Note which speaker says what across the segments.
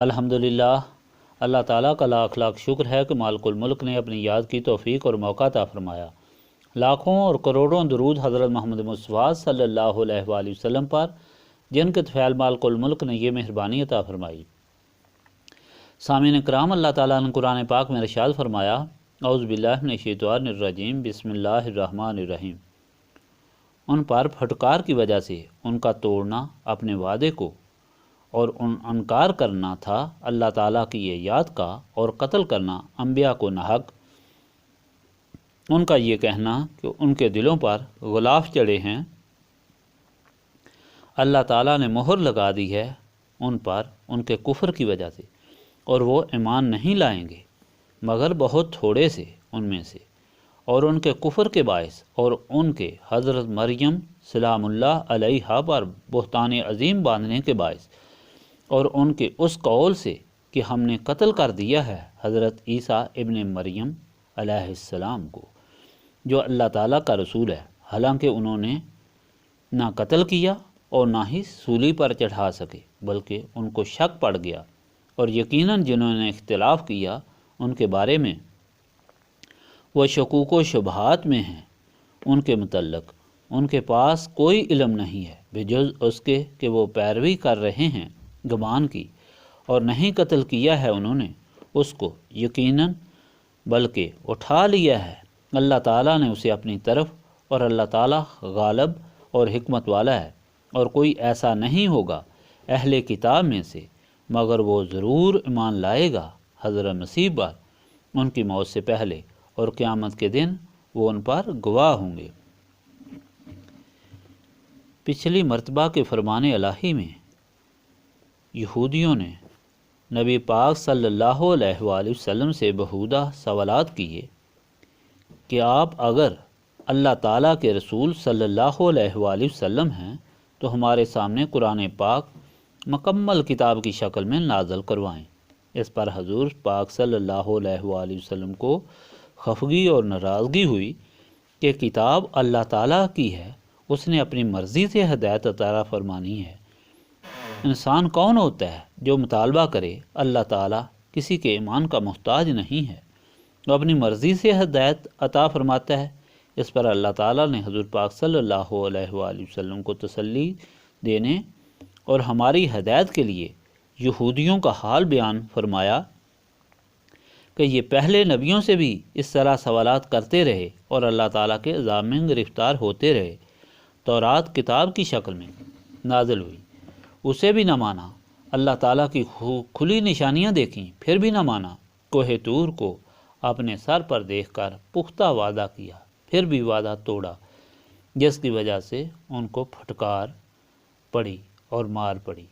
Speaker 1: الحمدللہ، اللہ تعالیٰ کا لاکھ لاکھ شکر ہے کہ مالک الملک نے اپنی یاد کی توفیق اور موقع عطا فرمایا۔ لاکھوں اور کروڑوں درود حضرت محمد مصطفیٰ صلی اللہ علیہ وآلہ وسلم پر، جن کے طفیل مالک الملک نے یہ مہربانی عطا فرمائی۔ سامعین کرام، اللہ تعالیٰ نے قرآن پاک میں ارشاد فرمایا، اعوذ باللہ من الشیطان الرجیم، بسم اللہ الرحمن الرحیم۔ ان پر پھٹکار کی وجہ سے ان کا توڑنا اپنے وعدے کو اور انکار کرنا تھا اللہ تعالیٰ کی یہ یاد کا، اور قتل کرنا انبیاء کو ناحق۔ ان کا یہ کہنا کہ ان کے دلوں پر غلاف چڑھے ہیں، اللہ تعالیٰ نے مہر لگا دی ہے ان پر ان کے کفر کی وجہ سے، اور وہ ایمان نہیں لائیں گے مگر بہت تھوڑے سے ان میں سے، اور ان کے کفر کے باعث اور ان کے حضرت مریم سلام اللہ علیہا پر بہتان عظیم باندھنے کے باعث، اور ان کے اس قول سے کہ ہم نے قتل کر دیا ہے حضرت عیسیٰ ابن مریم علیہ السلام کو، جو اللہ تعالیٰ کا رسول ہے، حالانکہ انہوں نے نہ قتل کیا اور نہ ہی سولی پر چڑھا سکے، بلکہ ان کو شک پڑ گیا، اور یقیناً جنہوں نے اختلاف کیا ان کے بارے میں وہ شکوک و شبہات میں ہیں، ان کے متعلق ان کے پاس کوئی علم نہیں ہے بجز اس کے کہ وہ پیروی کر رہے ہیں گمان کی، اور نہیں قتل کیا ہے انہوں نے اس کو یقیناً، بلکہ اٹھا لیا ہے اللہ تعالیٰ نے اسے اپنی طرف، اور اللہ تعالیٰ غالب اور حکمت والا ہے، اور کوئی ایسا نہیں ہوگا اہل کتاب میں سے مگر وہ ضرور ایمان لائے گا حضرت مسیح پر ان کی موت سے پہلے، اور قیامت کے دن وہ ان پر گواہ ہوں گے۔ پچھلی مرتبہ کے فرمان الہی میں یہودیوں نے نبی پاک صلی اللہ علیہ وآلہ وسلم سے بہودہ سوالات کیے کہ آپ اگر اللہ تعالیٰ کے رسول صلی اللہ علیہ وآلہ وسلم ہیں تو ہمارے سامنے قرآن پاک مکمل کتاب کی شکل میں نازل کروائیں۔ اس پر حضور پاک صلی اللہ علیہ وآلہ وسلم کو خفگی اور ناراضگی ہوئی کہ کتاب اللہ تعالیٰ کی ہے، اس نے اپنی مرضی سے ہدایت عطا فرمانی ہے۔ انسان کون ہوتا ہے جو مطالبہ کرے؟ اللہ تعالیٰ کسی کے ایمان کا محتاج نہیں ہے، وہ اپنی مرضی سے ہدایت عطا فرماتا ہے۔ اس پر اللہ تعالیٰ نے حضور پاک صلی اللہ علیہ وآلہ وسلم کو تسلی دینے اور ہماری ہدایت کے لیے یہودیوں کا حال بیان فرمایا کہ یہ پہلے نبیوں سے بھی اس طرح سوالات کرتے رہے اور اللہ تعالیٰ کے عذاب میں گرفتار ہوتے رہے۔ تورات کتاب کی شکل میں نازل ہوئی، اسے بھی نہ مانا، اللہ تعالیٰ کی کھلی نشانیاں دیکھیں پھر بھی نہ مانا، کوہ طور کو اپنے سر پر دیکھ کر پختہ وعدہ کیا پھر بھی وعدہ توڑا، جس کی وجہ سے ان کو پھٹکار پڑی اور مار پڑی۔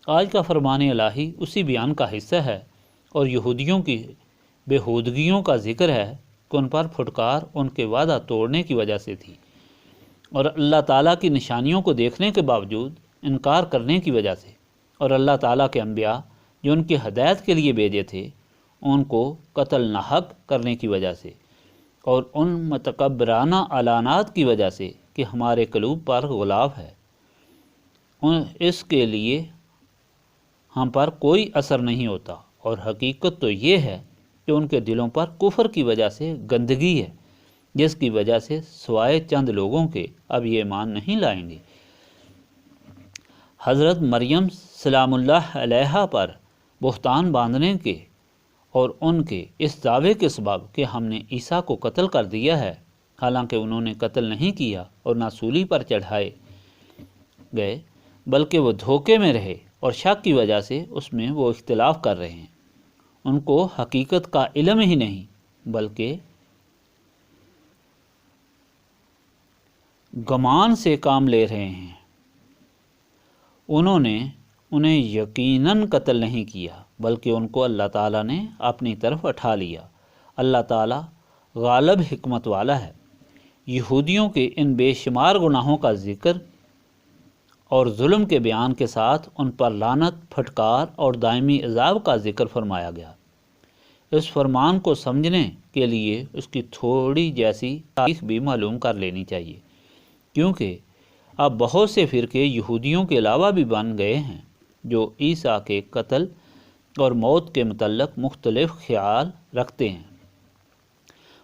Speaker 1: آج کا فرمان الہی اسی بیان کا حصہ ہے، اور یہودیوں کی بےہودگیوں کا ذکر ہے کہ ان پر پھٹکار ان کے وعدہ توڑنے کی وجہ سے تھی، اور اللہ تعالیٰ کی نشانیوں کو دیکھنے کے باوجود انکار کرنے کی وجہ سے، اور اللہ تعالیٰ کے انبیاء جو ان کی ہدایت کے لیے بھیجے تھے ان کو قتل ناحق کرنے کی وجہ سے، اور ان متکبرانہ اعلانات کی وجہ سے کہ ہمارے قلوب پر غلاف ہے، اس کے لیے ہم پر کوئی اثر نہیں ہوتا، اور حقیقت تو یہ ہے کہ ان کے دلوں پر کفر کی وجہ سے گندگی ہے، جس کی وجہ سے سوائے چند لوگوں کے اب یہ ایمان نہیں لائیں گے۔ حضرت مریم سلام اللہ علیہا پر بہتان باندھنے کے اور ان کے اس دعوے کے سبب کہ ہم نے عیسیٰ کو قتل کر دیا ہے، حالانکہ انہوں نے قتل نہیں کیا اور نہ سولی پر چڑھائے گئے، بلکہ وہ دھوکے میں رہے اور شک کی وجہ سے اس میں وہ اختلاف کر رہے ہیں۔ ان کو حقیقت کا علم ہی نہیں بلکہ گمان سے کام لے رہے ہیں۔ انہوں نے انہیں یقیناً قتل نہیں کیا بلکہ ان کو اللہ تعالیٰ نے اپنی طرف اٹھا لیا۔ اللہ تعالیٰ غالب حکمت والا ہے۔ یہودیوں کے ان بے شمار گناہوں کا ذکر اور ظلم کے بیان کے ساتھ ان پر لعنت، پھٹکار اور دائمی عذاب کا ذکر فرمایا گیا۔ اس فرمان کو سمجھنے کے لیے اس کی تھوڑی جیسی تاریخ بھی معلوم کر لینی چاہیے، کیونکہ اب بہت سے فرقے یہودیوں کے علاوہ بھی بن گئے ہیں جو عیسیٰ کے قتل اور موت کے متعلق مختلف خیال رکھتے ہیں۔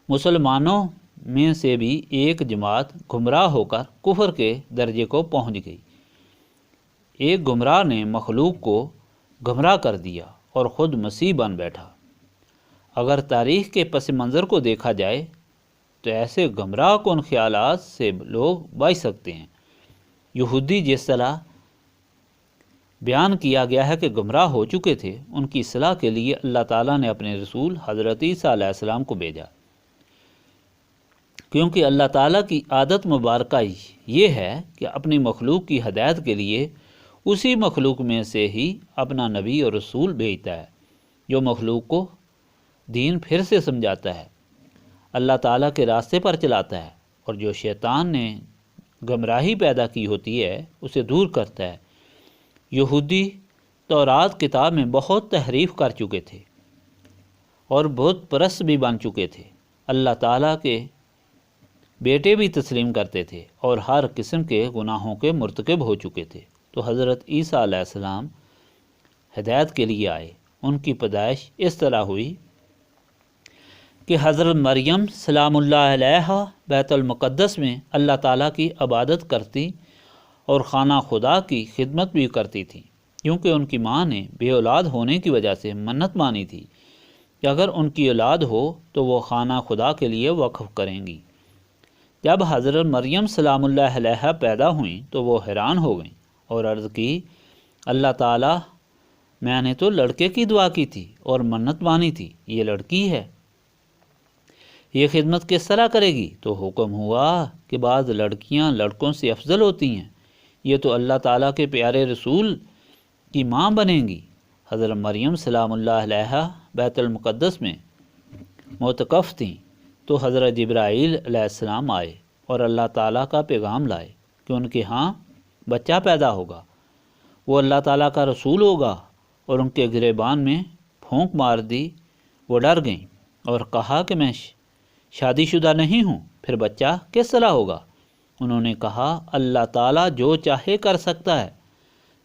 Speaker 1: مسلمانوں میں سے بھی ایک جماعت گمراہ ہو کر کفر کے درجے کو پہنچ گئی۔ ایک گمراہ نے مخلوق کو گمراہ کر دیا اور خود مسیح بن بیٹھا۔ اگر تاریخ کے پس منظر کو دیکھا جائے تو ایسے گمراہ کن خیالات سے لوگ بچ سکتے ہیں۔ یہودی جس طرح بیان کیا گیا ہے کہ گمراہ ہو چکے تھے، ان کی اصلاح کے لیے اللہ تعالیٰ نے اپنے رسول حضرت عیسیٰ علیہ السلام کو بھیجا، کیونکہ اللہ تعالیٰ کی عادت مبارکہ یہ ہے کہ اپنی مخلوق کی ہدایت کے لیے اسی مخلوق میں سے ہی اپنا نبی اور رسول بھیجتا ہے جو مخلوق کو دین پھر سے سمجھاتا ہے، اللہ تعالیٰ کے راستے پر چلاتا ہے، اور جو شیطان نے گمراہی پیدا کی ہوتی ہے اسے دور کرتا ہے۔ یہودی تورات کتاب میں بہت تحریف کر چکے تھے اور بت پرست بھی بن چکے تھے، اللہ تعالیٰ کے بیٹے بھی تسلیم کرتے تھے اور ہر قسم کے گناہوں کے مرتکب ہو چکے تھے۔ تو حضرت عیسیٰ علیہ السلام ہدایت کے لیے آئے۔ ان کی پیدائش اس طرح ہوئی کہ حضرت مریم سلام اللہ علیہا بیت المقدس میں اللہ تعالیٰ کی عبادت کرتی اور خانہ خدا کی خدمت بھی کرتی تھیں، کیونکہ ان کی ماں نے بے اولاد ہونے کی وجہ سے منت مانی تھی کہ اگر ان کی اولاد ہو تو وہ خانہ خدا کے لیے وقف کریں گی۔ جب حضرت مریم سلام اللہ علیہا پیدا ہوئیں تو وہ حیران ہو گئیں اور عرض کی، اللہ تعالیٰ، میں نے تو لڑکے کی دعا کی تھی اور منت مانی تھی، یہ لڑکی ہے، یہ خدمت کس طرح کرے گی؟ تو حکم ہوا کہ بعض لڑکیاں لڑکوں سے افضل ہوتی ہیں، یہ تو اللہ تعالیٰ کے پیارے رسول کی ماں بنیں گی۔ حضرت مریم سلام اللہ علیہا بیت المقدس میں معتکف تھیں تو حضرت جبرائیل علیہ السلام آئے اور اللہ تعالیٰ کا پیغام لائے کہ ان کے ہاں بچہ پیدا ہوگا، وہ اللہ تعالیٰ کا رسول ہوگا، اور ان کے گریبان میں پھونک مار دی۔ وہ ڈر گئیں اور کہا کہ میں شادی شدہ نہیں ہوں، پھر بچہ کس طرح ہوگا؟ انہوں نے کہا، اللہ تعالیٰ جو چاہے کر سکتا ہے۔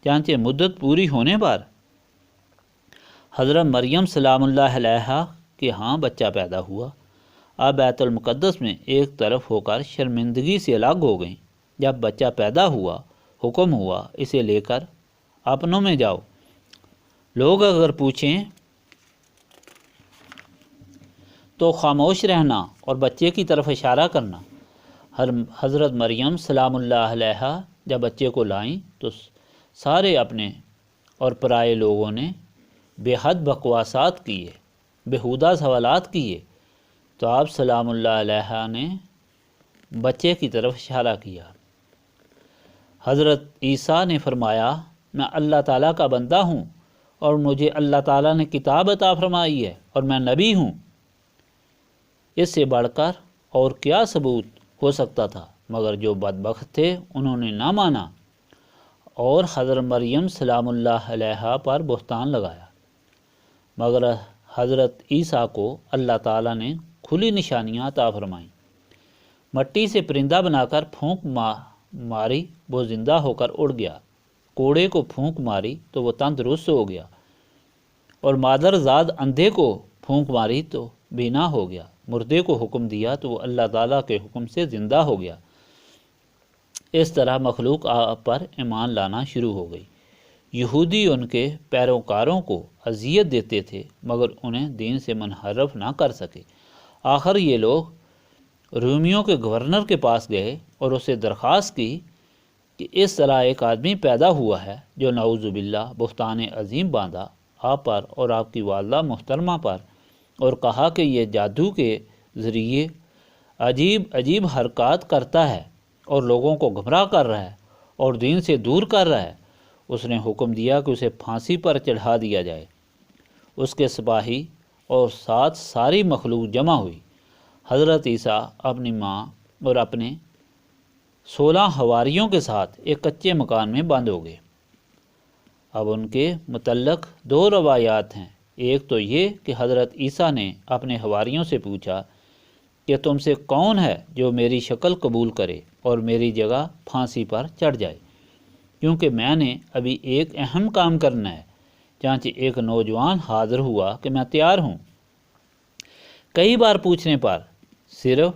Speaker 1: چنانچہ مدت پوری ہونے پر حضرت مریم سلام اللہ علیہا کے ہاں بچہ پیدا ہوا۔ اب بیت المقدس میں ایک طرف ہو کر شرمندگی سے الگ ہو گئیں۔ جب بچہ پیدا ہوا، حکم ہوا، اسے لے کر اپنوں میں جاؤ۔ لوگ اگر پوچھیں تو خاموش رہنا اور بچے کی طرف اشارہ کرنا۔ حضرت مریم سلام اللہ علیہا جب بچے کو لائیں تو سارے اپنے اور پرائے لوگوں نے بے حد بکواسات کیے، بیہودہ سوالات کیے، تو آپ سلام اللہ علیہا نے بچے کی طرف اشارہ کیا۔ حضرت عیسیٰ نے فرمایا، میں اللہ تعالیٰ کا بندہ ہوں اور مجھے اللہ تعالیٰ نے کتاب عطا فرمائی ہے اور میں نبی ہوں۔ اس سے بڑھ کر اور کیا ثبوت ہو سکتا تھا؟ مگر جو بدبخت تھے انہوں نے نہ مانا اور حضرت مریم سلام اللہ علیہا پر بہتان لگایا۔ مگر حضرت عیسیٰ کو اللہ تعالیٰ نے کھلی نشانیاں عطا فرمائیں۔ مٹی سے پرندہ بنا کر پھونک ماری، وہ زندہ ہو کر اڑ گیا۔ کوڑے کو پھونک ماری تو وہ تندرست ہو گیا، اور مادر زاد اندھے کو پھونک ماری تو بینا ہو گیا۔ مردے کو حکم دیا تو وہ اللہ تعالیٰ کے حکم سے زندہ ہو گیا۔ اس طرح مخلوق آپ پر ایمان لانا شروع ہو گئی۔ یہودی ان کے پیروکاروں کو اذیت دیتے تھے مگر انہیں دین سے منحرف نہ کر سکے۔ آخر یہ لوگ رومیوں کے گورنر کے پاس گئے اور اسے درخواست کی کہ اس طرح ایک آدمی پیدا ہوا ہے جو نعوذ باللہ بہتان عظیم باندھا آپ پر اور آپ کی والدہ محترمہ پر، اور کہا کہ یہ جادو کے ذریعے عجیب عجیب حرکات کرتا ہے اور لوگوں کو گمراہ کر رہا ہے اور دین سے دور کر رہا ہے۔ اس نے حکم دیا کہ اسے پھانسی پر چڑھا دیا جائے۔ اس کے سپاہی اور ساتھ ساری مخلوق جمع ہوئی۔ حضرت عیسیٰ اپنی ماں اور اپنے 16 حواریوں کے ساتھ ایک کچے مکان میں بند ہو گئے۔ اب ان کے متعلق 2 روایات ہیں۔ ایک تو یہ کہ حضرت عیسیٰ نے اپنے حواریوں سے پوچھا کہ تم سے کون ہے جو میری شکل قبول کرے اور میری جگہ پھانسی پر چڑھ جائے، کیونکہ میں نے ابھی ایک اہم کام کرنا ہے۔ چانچہ ایک نوجوان حاضر ہوا کہ میں تیار ہوں۔ کئی بار پوچھنے پر صرف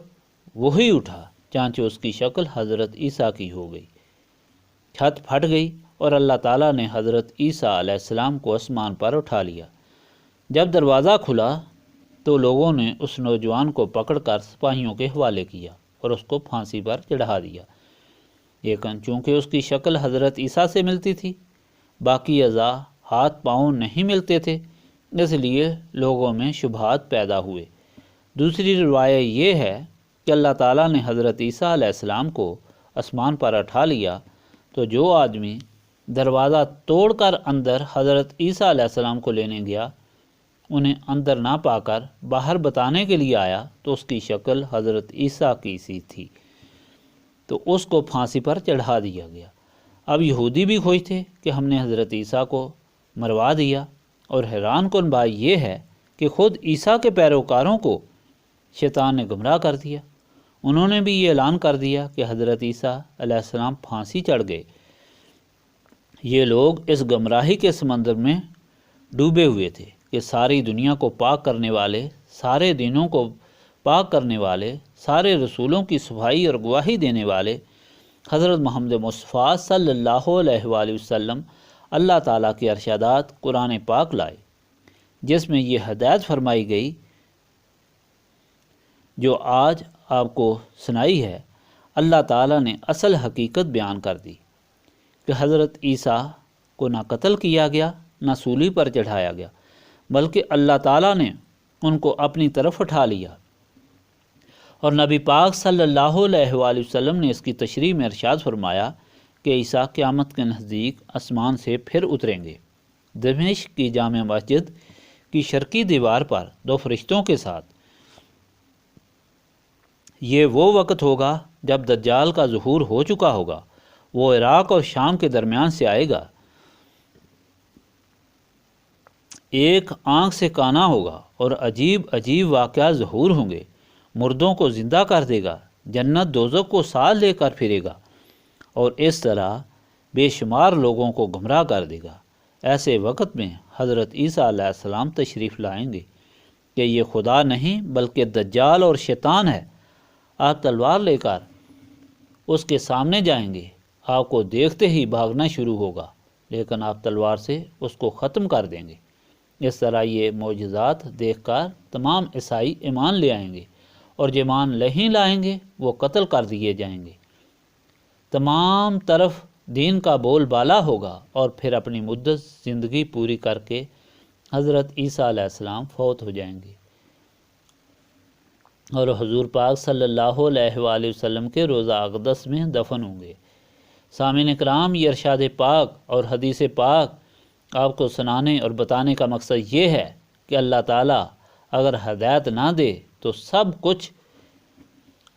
Speaker 1: وہی اٹھا، چانچہ اس کی شکل حضرت عیسیٰ کی ہو گئی۔ چھت پھٹ گئی اور اللہ تعالیٰ نے حضرت عیسیٰ علیہ السلام کو آسمان پر اٹھا لیا۔ جب دروازہ کھلا تو لوگوں نے اس نوجوان کو پکڑ کر سپاہیوں کے حوالے کیا اور اس کو پھانسی پر چڑھا دیا، لیکن چونکہ اس کی شکل حضرت عیسیٰ سے ملتی تھی، باقی اعضاء ہاتھ پاؤں نہیں ملتے تھے، اس لیے لوگوں میں شبہات پیدا ہوئے۔ دوسری روایت یہ ہے کہ اللہ تعالیٰ نے حضرت عیسیٰ علیہ السلام کو آسمان پر اٹھا لیا تو جو آدمی دروازہ توڑ کر اندر حضرت عیسیٰ علیہ السلام کو لینے گیا، انہیں اندر نہ پا کر باہر بتانے کے لیے آیا تو اس کی شکل حضرت عیسیٰ کی سی تھی، تو اس کو پھانسی پر چڑھا دیا گیا۔ اب یہودی بھی خوش تھے کہ ہم نے حضرت عیسیٰ کو مروا دیا، اور حیران کن بات یہ ہے کہ خود عیسیٰ کے پیروکاروں کو شیطان نے گمراہ کر دیا۔ انہوں نے بھی یہ اعلان کر دیا کہ حضرت عیسیٰ علیہ السلام پھانسی چڑھ گئے۔ یہ لوگ اس گمراہی کے سمندر میں ڈوبے ہوئے تھے کہ ساری دنیا کو پاک کرنے والے، سارے دینوں کو پاک کرنے والے، سارے رسولوں کی صفائی اور گواہی دینے والے حضرت محمد مصطفیٰ صلی اللہ علیہ وآلہ وسلم اللہ تعالیٰ کے ارشادات قرآن پاک لائے، جس میں یہ ہدایت فرمائی گئی جو آج آپ کو سنائی ہے۔ اللہ تعالیٰ نے اصل حقیقت بیان کر دی کہ حضرت عیسیٰ کو نہ قتل کیا گیا، نہ سولی پر چڑھایا گیا، بلکہ اللہ تعالیٰ نے ان کو اپنی طرف اٹھا لیا۔ اور نبی پاک صلی اللہ علیہ وآلہ وسلم نے اس کی تشریح میں ارشاد فرمایا کہ عیسیٰ قیامت کے نزدیک آسمان سے پھر اتریں گے۔ دمشق کی جامع مسجد کی شرقی دیوار پر دو فرشتوں کے ساتھ۔ یہ وہ وقت ہوگا جب دجال کا ظہور ہو چکا ہوگا، وہ عراق اور شام کے درمیان سے آئے گا، ایک آنکھ سے کانا ہوگا اور عجیب عجیب واقعات ظہور ہوں گے، مردوں کو زندہ کر دے گا، جنت دوزخ کو ساتھ لے کر پھرے گا، اور اس طرح بے شمار لوگوں کو گمراہ کر دے گا۔ ایسے وقت میں حضرت عیسیٰ علیہ السلام تشریف لائیں گے کہ یہ خدا نہیں بلکہ دجال اور شیطان ہے۔ آپ تلوار لے کر اس کے سامنے جائیں گے، آپ کو دیکھتے ہی بھاگنا شروع ہوگا، لیکن آپ تلوار سے اس کو ختم کر دیں گے۔ اس طرح یہ معجزات دیکھ کر تمام عیسائی ایمان لے آئیں گے، اور جو ایمان نہیں لائیں گے وہ قتل کر دیے جائیں گے۔ تمام طرف دین کا بول بالا ہوگا، اور پھر اپنی مدت زندگی پوری کر کے حضرت عیسیٰ علیہ السلام فوت ہو جائیں گے، اور حضور پاک صلی اللہ علیہ وآلہ وسلم کے روضہ اقدس میں دفن ہوں گے۔ سامعین اکرام، یہ ارشاد پاک اور حدیث پاک آپ کو سنانے اور بتانے کا مقصد یہ ہے کہ اللہ تعالیٰ اگر ہدایت نہ دے تو سب کچھ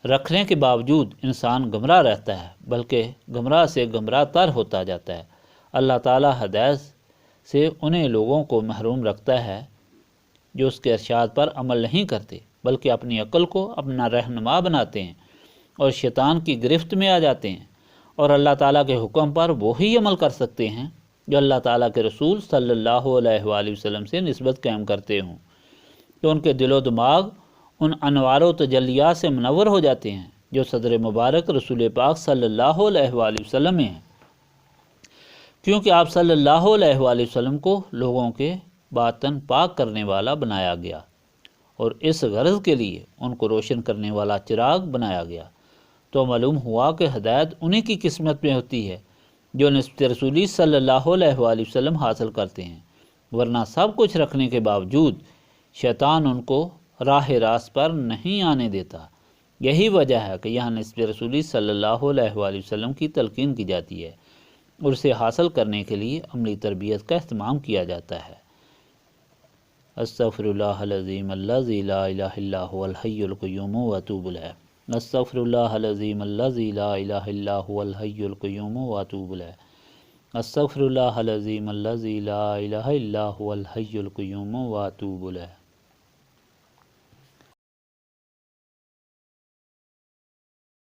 Speaker 1: رکھنے کے باوجود انسان گمراہ رہتا ہے، بلکہ گمراہ سے گمراہ تر ہوتا جاتا ہے۔ اللہ تعالیٰ ہدایت سے انہیں لوگوں کو محروم رکھتا ہے جو اس کے ارشاد پر عمل نہیں کرتے، بلکہ اپنی عقل کو اپنا رہنما بناتے ہیں اور شیطان کی گرفت میں آ جاتے ہیں، اور اللہ تعالیٰ کے حکم پر وہی عمل کر سکتے ہیں جو اللہ تعالیٰ کے رسول صلی اللہ علیہ وآلہ وسلم سے نسبت قائم کرتے ہوں، کہ ان کے دل و دماغ ان انوار و تجلیات سے منور ہو جاتے ہیں جو صدر مبارک رسول پاک صلی اللہ علیہ وآلہ وسلم میں ہیں، کیونکہ آپ صلی اللہ علیہ وآلہ وسلم کو لوگوں کے باطن پاک کرنے والا بنایا گیا، اور اس غرض کے لیے ان کو روشن کرنے والا چراغ بنایا گیا۔ تو معلوم ہوا کہ ہدایت انہی کی قسمت میں ہوتی ہے جو نسبت رسولی صلی اللہ علیہ وآلہ وسلم حاصل کرتے ہیں، ورنہ سب کچھ رکھنے کے باوجود شیطان ان کو راہ راست پر نہیں آنے دیتا۔ یہی وجہ ہے کہ یہاں نسبت رسولی صلی اللہ علیہ وآلہ وسلم کی تلقین کی جاتی ہے، اور اسے حاصل کرنے کے لیے عملی تربیت کا اہتمام کیا جاتا ہے۔ استغفر اللہ العظیم الذی لا الہ الا هو الحی القیوم واتوب الیہ۔ استغفر اللہ العظیم الذی لا الہ الا هو الحی القیوم واتوب الیہ۔ استغفر اللہ العظیم الذی لا الہ الا هو الحی القیوم واتوب الیہ۔